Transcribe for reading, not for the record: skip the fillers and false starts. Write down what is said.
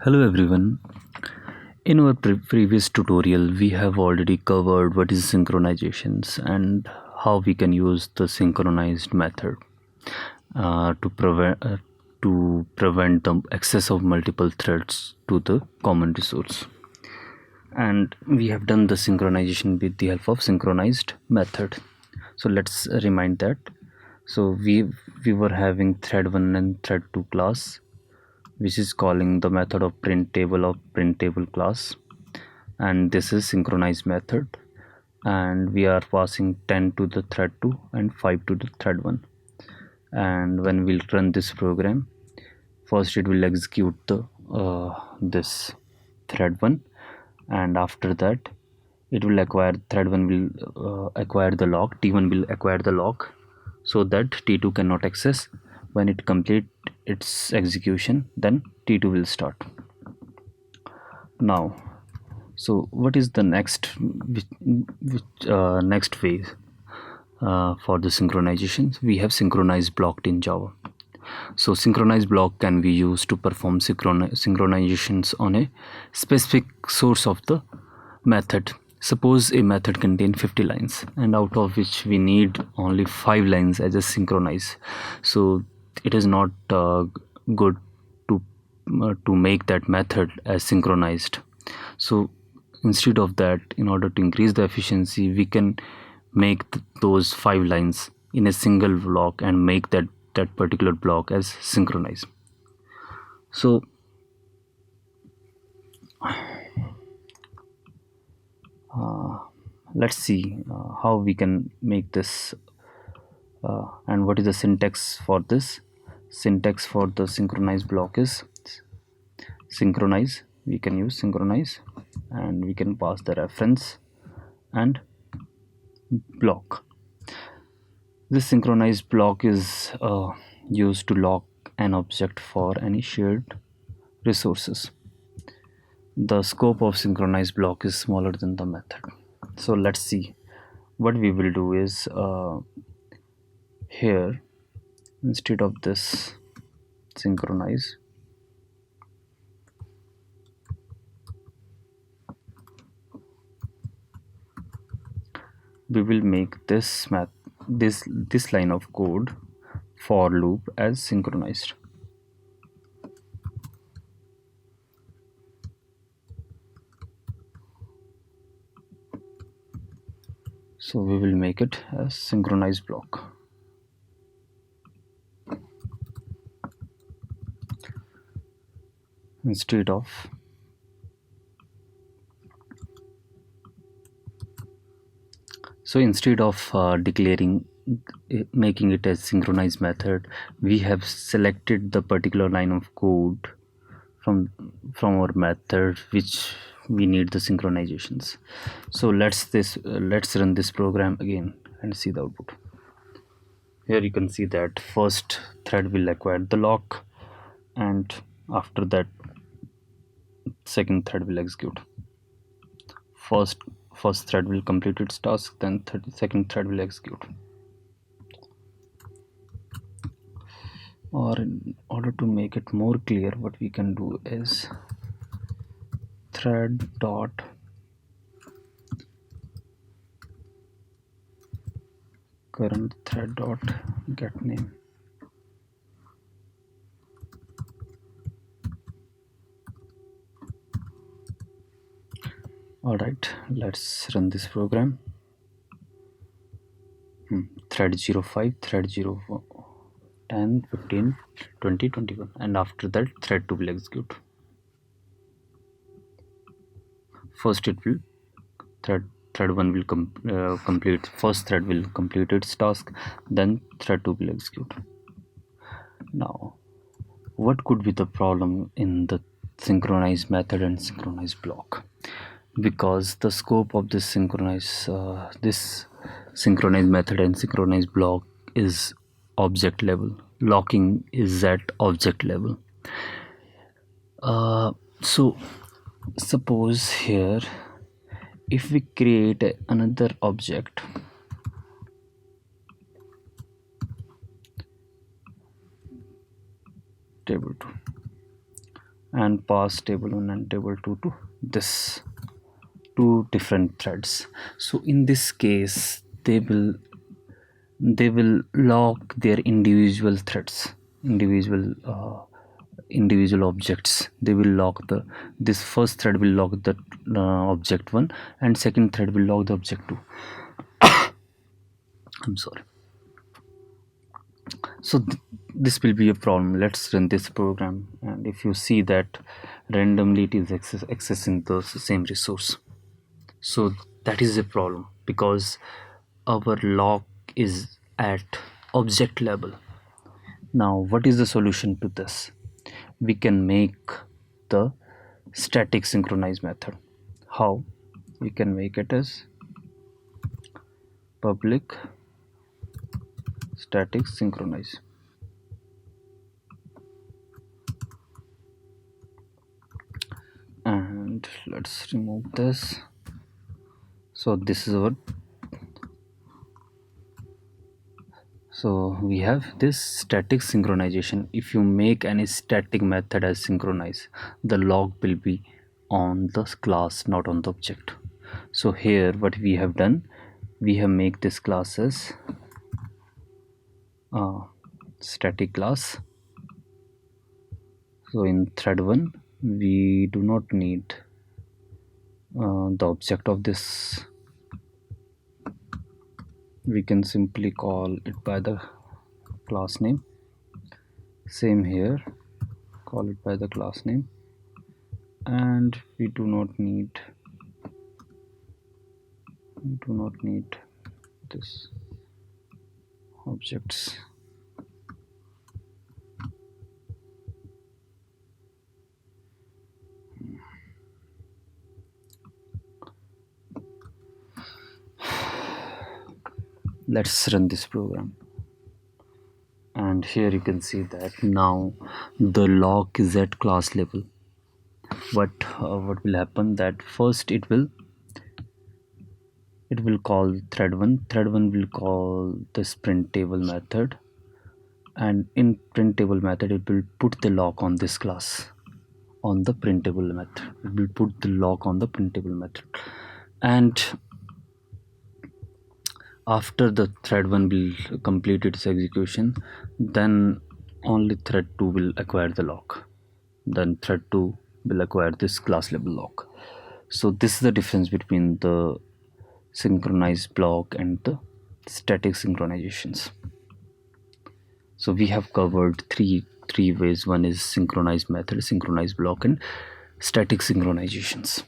Hello everyone. In our previous tutorial, we have already covered what is synchronizations and how we can use the synchronized method to prevent the access of multiple threads to the common resource. And we have done the synchronization with the help of synchronized method. So let's remind that. So we were having thread 1 and thread 2 class, which is calling the method of printable class, and this is synchronized method, and we are passing 10 to the thread 2 and 5 to the thread 1. And when we'll run this program, first it will execute the this thread 1, and after that it will acquire thread 1 will acquire the lock, t1 will acquire the lock, so that t2 cannot access. When it complete its execution, then t2 will start. Now, so what is the next next phase for the synchronization? We have synchronized blocked in Java. So synchronized block can be used to perform synchronizations on a specific source of the method. Suppose a method contains 50 lines, and out of which we need only 5 lines as a synchronize. So it is not good to make that method as synchronized. So instead of that, in order to increase the efficiency, we can make those 5 lines in a single block and make that particular block as synchronized. So let's see how we can make this and what is the syntax for this. Syntax for the synchronized block is synchronize. We can use synchronize, and we can pass the reference and block. This synchronized block is used to lock an object for any shared resources. The scope of synchronized block is smaller than the method. So let's see. What we will do is here, instead of this synchronize, we will make this line of code for loop as synchronized. So we will make it as synchronized block. Instead of declaring making it as synchronized method, we have selected the particular line of code from our method which we need the synchronizations. So let's run this program again and see the output. Here you can see that first thread will acquire the lock, and after that second thread will execute. First thread will complete its task, then second thread will execute. Or in order to make it more clear, what we can do is thread dot current thread dot get name. Alright, let's run this program. Thread 05, thread 0, 10, 15, 20, 21, and after that thread 2 will execute. First it will thread 1 will complete, first thread will complete its task, then thread 2 will execute. Now what could be the problem in the synchronized method and synchronized block? Because the scope of this synchronized method and synchronized block is object level. Locking is at object level. So suppose here, if we create another object, table 2, and pass table 1 and table 2 to this two different threads. So in this case they will lock their individual threads, individual objects. They will lock the this first thread will lock the object 1, and second thread will lock the object 2. I'm sorry. So this will be a problem. Let's run this program, and if you see that randomly it is accessing the same resource. So that is a problem because our lock is at object level. Now what is the solution to this? We can make the static synchronize method. How? We can make it as public static synchronize, and let's remove this. So this is our, so we have this static synchronization. If you make any static method as synchronize, the log will be on the class, not on the object. So here what we have done, we have make this class as static class. So in thread 1 we do not need the object of this. We can simply call it by the class name. Same here, call it by the class name, and we do not need this objects. Let's run this program, and here you can see that now the lock is at class level. What will happen, that first it will call thread 1. Thread 1 will call this printable method, and in printable method it will put the lock on this class, on the printable method. It will put the lock on the printable method, and after the thread 1 will complete its execution, then only thread 2 will acquire the lock. Then thread 2 will acquire this class level lock. So this is the difference between the synchronized block and the static synchronizations. So we have covered three ways. One is synchronized method, synchronized block, and static synchronizations.